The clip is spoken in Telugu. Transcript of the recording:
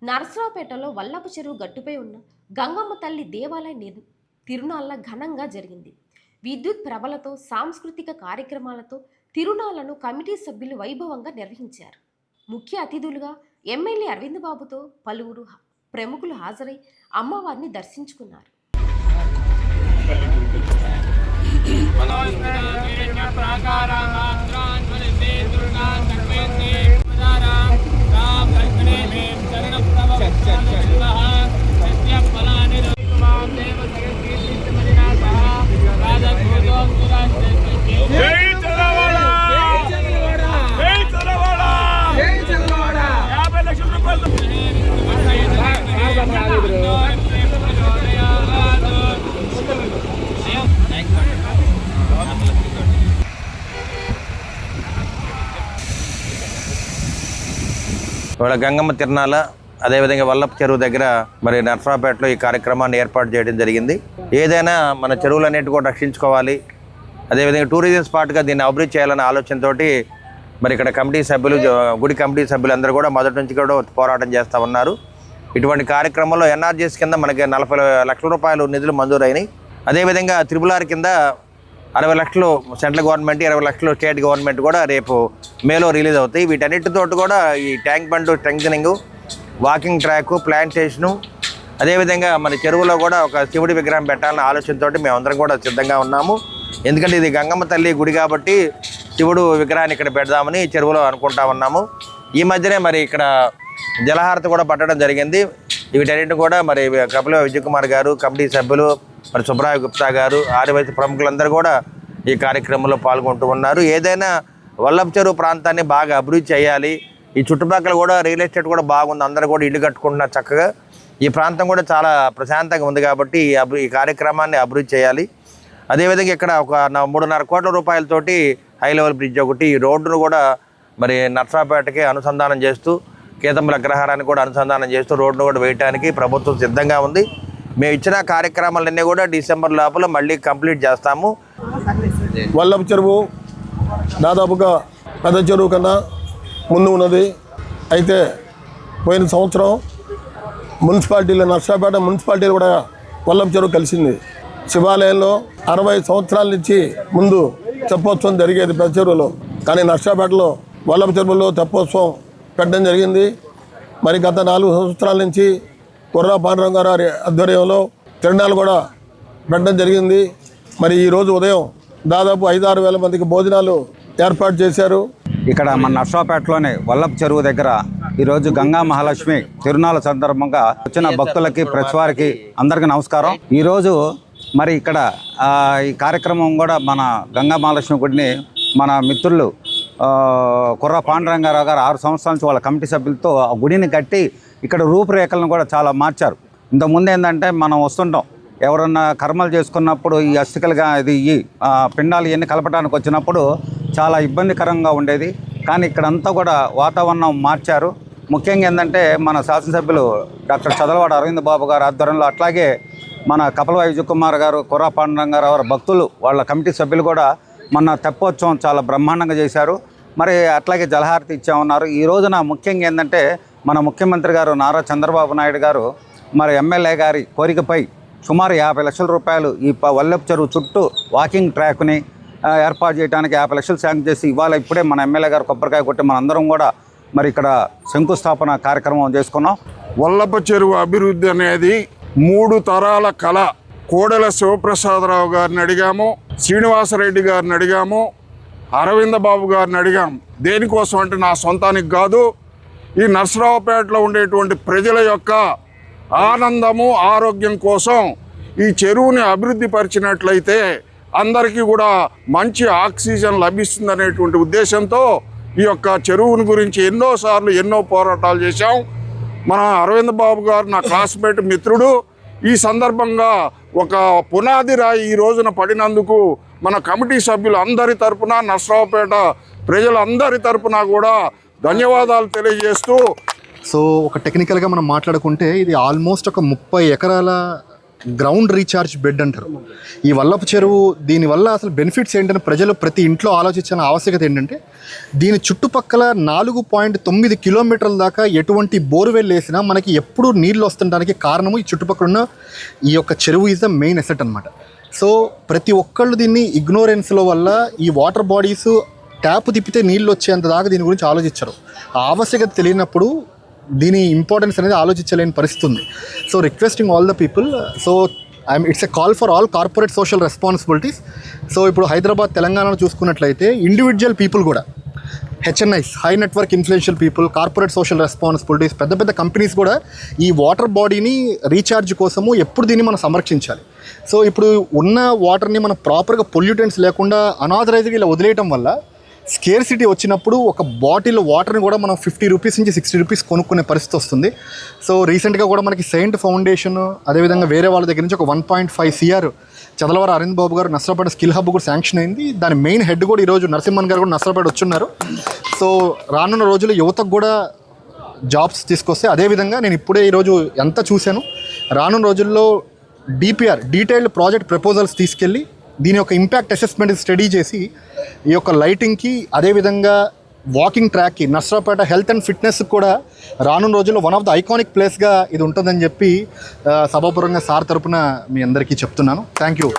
నరసరావుపేటలో వల్లపు చెరువు గట్టుపై ఉన్న గంగమ్మ తల్లి దేవాలయ తిరునాళ్ళ ఘనంగా జరిగింది. విద్యుత్ ప్రభలతో, సాంస్కృతిక కార్యక్రమాలతో తిరునాళ్లను కమిటీ సభ్యులు వైభవంగా నిర్వహించారు. ముఖ్య అతిథులుగా ఎమ్మెల్యే అరవింద్ బాబుతో పలువురు ప్రముఖులు హాజరై అమ్మవారిని దర్శించుకున్నారు. ఇవాళ గంగమ్మ తిరునాళ్ళ అదేవిధంగా వల్లపు చెరువు దగ్గర మరి నర్సరావుపేటలో ఈ కార్యక్రమాన్ని ఏర్పాటు చేయడం జరిగింది. ఏదైనా మన చెరువులన్నిటి కూడా రక్షించుకోవాలి, అదేవిధంగా టూరిజం స్పాట్గా దీన్ని అభివృద్ధి చేయాలనే ఆలోచనతో మరి ఇక్కడ కమిటీ సభ్యులు, గుడి కమిటీ సభ్యులందరూ కూడా మొదటి నుంచి కూడా పోరాటం చేస్తూ ఉన్నారు. ఇటువంటి కార్యక్రమంలో ఎన్ఆర్జీఎస్ కింద మనకి 40 లక్షల రూపాయలు నిధులు మంజూరైనాయి. అదేవిధంగా RRR కింద 60 లక్షలు సెంట్రల్ గవర్నమెంట్, 20 లక్షలు స్టేట్ గవర్నమెంట్ కూడా రేపు మేలో రిలీజ్ అవుతాయి. వీటన్నిటితో కూడా ఈ tank bund strengthening, walking track, plantation, అదేవిధంగా మన చెరువులో కూడా ఒక శివుడి విగ్రహం పెట్టాలన్న ఆలోచనతో మేమందరం కూడా సిద్ధంగా ఉన్నాము. ఎందుకంటే ఇది గంగమ్మ తల్లి గుడి కాబట్టి శివుడు విగ్రహాన్ని ఇక్కడ పెడదామని చెరువులో అనుకుంటా ఉన్నాము. ఈ మధ్యనే మరి ఇక్కడ జలహారతి కూడా పట్టడం జరిగింది. వీటన్నిటిని కూడా మరి కపిల విజయ్ కుమార్ గారు, కమిటీ సభ్యులు, మరి సుబ్రాయ గుప్తా గారు, ఆదివాసీ ప్రముఖులందరూ కూడా ఈ కార్యక్రమంలో పాల్గొంటూ ఉన్నారు. ఏదైనా వల్లపు చెరువు ప్రాంతాన్ని బాగా అభివృద్ధి చేయాలి. ఈ చుట్టుపక్కల కూడా రియల్ ఎస్టేట్ కూడా బాగుంది, అందరూ కూడా ఇల్లు కట్టుకుంటున్నారు చక్కగా. ఈ ప్రాంతం కూడా చాలా ప్రశాంతంగా ఉంది కాబట్టి ఈ కార్యక్రమాన్ని అభివృద్ధి చేయాలి. అదేవిధంగా ఇక్కడ ఒక 3.5 కోట్ల రూపాయలతోటి హై లెవెల్ బ్రిడ్జ్ ఒకటి, ఈ రోడ్డును కూడా మరి నర్సరావుపేటకి అనుసంధానం చేస్తూ, కేతంబల అగ్రహారాన్ని కూడా అనుసంధానం చేస్తూ రోడ్డును కూడా వేయడానికి ప్రభుత్వం సిద్ధంగా ఉంది. మేము ఇచ్చిన కార్యక్రమాలన్నీ కూడా డిసెంబర్ లోపల మళ్ళీ కంప్లీట్ చేస్తాము. వల్లపు చెరువు దాదాపుగా పెద్ద చెరువు కన్నా ముందు ఉన్నది. అయితే పోయిన సంవత్సరం మున్సిపాలిటీలో, నర్సరావుపేట మున్సిపాలిటీలో కూడా వల్లపు చెరువు కలిసింది. శివాలయంలో 60 సంవత్సరాల నుంచి ముందు తెప్పోత్సవం జరిగేది పెద్ద చెరువులో, కానీ నర్సరావుపేటలో వల్లపు చెరువులో తెప్పోత్సవం పెట్టడం జరిగింది. మరి గత 4 సంవత్సరాల నుంచి కుర్రా పాండురంగ గారి ఆధ్వర్యంలో తిరునాళ్ళు కూడా పెట్టడం జరిగింది. మరి ఈరోజు ఉదయం దాదాపు 5-6 వేల మందికి భోజనాలు ఏర్పాటు చేశారు. ఇక్కడ మన నర్సరావుపేటలోని వల్లపు చెరువు దగ్గర ఈరోజు గంగా మహాలక్ష్మి తిరునాళ్ళ సందర్భంగా వచ్చిన భక్తులకి, ప్రెస్ వారికి అందరికీ నమస్కారం. ఈరోజు మరి ఇక్కడ ఈ కార్యక్రమం కూడా మన గంగా మహాలక్ష్మి గుడిని మన మిత్రులు కుర్రా పాండురంగారావు గారు 6 సంవత్సరాల నుంచి వాళ్ళ కమిటీ సభ్యులతో ఆ గుడిని కట్టి ఇక్కడ రూపురేఖలను కూడా చాలా మార్చారు. ఇంతకుముందు ఏంటంటే మనం వస్తుంటాం, ఎవరన్నా కర్మలు చేసుకున్నప్పుడు ఈ అస్థికలుగా ఈ పిండాలు ఇవన్నీ కలపడానికి వచ్చినప్పుడు చాలా ఇబ్బందికరంగా ఉండేది. కానీ ఇక్కడంతా కూడా వాతావరణం మార్చారు. ముఖ్యంగా ఏంటంటే మన శాసనసభ్యులు డాక్టర్ చదలవాడ అరవింద్ బాబు గారు ఆధ్వర్యంలో, అట్లాగే మన కపిల విజయ్ కుమార్ గారు, కుర్రా పాండురంగారావు భక్తులు, వాళ్ళ కమిటీ సభ్యులు కూడా మొన్న తెప్పోత్సవం చాలా బ్రహ్మాండంగా చేశారు. మరి అట్లాగే జలహారతి ఇచ్చామన్నారు. ఈ రోజున ముఖ్యంగా ఏంటంటే మన ముఖ్యమంత్రి గారు నారా చంద్రబాబు నాయుడు గారు మరి ఎమ్మెల్యే గారి కోరికపై సుమారు 50 లక్షల రూపాయలు ఈ వల్లపు చెరువు చుట్టూ వాకింగ్ ట్రాక్ని ఏర్పాటు చేయడానికి 50 లక్షలు శాంక్షన్ చేసి ఇప్పుడే మన ఎమ్మెల్యే గారు కొబ్బరికాయ కొట్టి మనందరం కూడా మరి ఇక్కడ శంకుస్థాపన కార్యక్రమం చేసుకున్నాం. వల్లపు చెరువు అభివృద్ధి అనేది 3 తరాల కళ. కోడెల శివప్రసాదరావు గారిని అడిగాము, శ్రీనివాసరెడ్డి గారిని అడిగాము, అరవింద బాబు గారిని అడిగాము. దేనికోసం అంటే నా సొంతానికి కాదు, ఈ నర్సరావుపేటలో ఉండేటువంటి ప్రజల యొక్క ఆనందము, ఆరోగ్యం కోసం ఈ చెరువుని అభివృద్ధి పరిచినట్లయితే అందరికీ కూడా మంచి ఆక్సిజన్ లభిస్తుందనేటువంటి ఉద్దేశంతో ఈ యొక్క చెరువుని గురించి ఎన్నోసార్లు ఎన్నో పోరాటాలు చేశాం. మన అరవింద్ బాబు గారు నా క్లాస్మేట్ మిత్రుడు. ఈ సందర్భంగా ఒక పునాది రాయి ఈ రోజున పడినందుకు మన కమిటీ సభ్యులు అందరి తరపున, నర్సరావుపేట ప్రజలందరి తరపున కూడా ధన్యవాదాలు తెలియజేస్తూ, సో ఒక టెక్నికల్గా మనం మాట్లాడుకుంటే ఇది ఆల్మోస్ట్ ఒక 30 ఎకరాల గ్రౌండ్ రీఛార్జ్ బెడ్ అంటారు. ఈ వల్లపు చెరువు దీనివల్ల అసలు బెనిఫిట్స్ ఏంటంటే ప్రజలు ప్రతి ఇంట్లో ఆలోచించిన ఆవశ్యకత ఏంటంటే దీని చుట్టుపక్కల 4.9 కిలోమీటర్ల దాకా ఎటువంటి బోర్వెల్ వేసినా మనకి ఎప్పుడూ నీళ్ళు వస్తుండడానికి కారణము ఈ చుట్టుపక్కల ఉన్న ఈ యొక్క చెరువు ఈజ్ ద మెయిన్ ఎసెట్ అనమాట. సో ప్రతి ఒక్కళ్ళు దీన్ని ఇగ్నోరెన్స్లో వల్ల ఈ వాటర్ బాడీస్ ట్యాప్ తిప్పితే నీళ్ళు వచ్చేంత దాకా దీని గురించి ఆలోచించరు. ఆ ఆవశ్యకత తెలియనప్పుడు దీని ఇంపార్టెన్స్ అనేది ఆలోచించలేని పరిస్థితి ఉంది. So requesting all the people, so it's a call for all corporate social responsibilities. So ఇప్పుడు హైదరాబాద్ తెలంగాణలో చూసుకున్నట్లయితే ఇండివిజువల్ పీపుల్ కూడా HNIs, high network influential people, corporate social responsibilities, పెద్ద పెద్ద కంపెనీస్ కూడా ఈ వాటర్ బాడీని రీఛార్జ్ కోసము ఎప్పుడు దీన్ని మనం సంరక్షించాలి. సో ఇప్పుడు ఉన్న వాటర్ని మనం ప్రాపర్గా పొల్యూటెంట్స్ లేకుండా అనాథరైజ్గా ఇలా వదిలేయటం వల్ల స్కేర్సిటీ వచ్చినప్పుడు ఒక బాటిల్ వాటర్ని కూడా మనం 50 రూపీస్ నుంచి 60 రూపీస్ కొనుక్కునే పరిస్థితి వస్తుంది. సో రీసెంట్గా కూడా మనకి సెయింట్ ఫౌండేషన్ అదేవిధంగా వేరే వాళ్ళ దగ్గర నుంచి ఒక 1.5 CR చదలవారు అరవింద్ బాబు గారు నర్సరాపేట స్కిల్ హబ్ కూడా శాంక్షన్ అయింది. దాని మెయిన్ హెడ్ కూడా ఈరోజు నరసింహన్ గారు కూడా నర్సరాపేట వచ్చున్నారు. సో రానున్న రోజుల్లో యువతకు కూడా జాబ్స్ తీసుకొస్తే, అదేవిధంగా నేను ఇప్పుడే ఈరోజు ఎంత చూశాను, రానున్న రోజుల్లో DPR డీటెయిల్డ్ ప్రాజెక్ట్ ప్రపోజల్స్ తీసుకెళ్ళి దీని యొక్క ఇంపాక్ట్ అసెస్మెంట్ స్టడీ చేసి ఈ యొక్క లైటింగ్కి అదేవిధంగా వాకింగ్ ట్రాక్కి నర్సరాపేట హెల్త్ అండ్ ఫిట్నెస్ కూడా రానున్న రోజుల్లో వన్ ఆఫ్ ద ఐకానిక్ ప్లేస్గా ఇది ఉంటుందని చెప్పి సభాపూర్వంగా సార్ తరపున మీ అందరికీ చెప్తున్నాను. Thank you.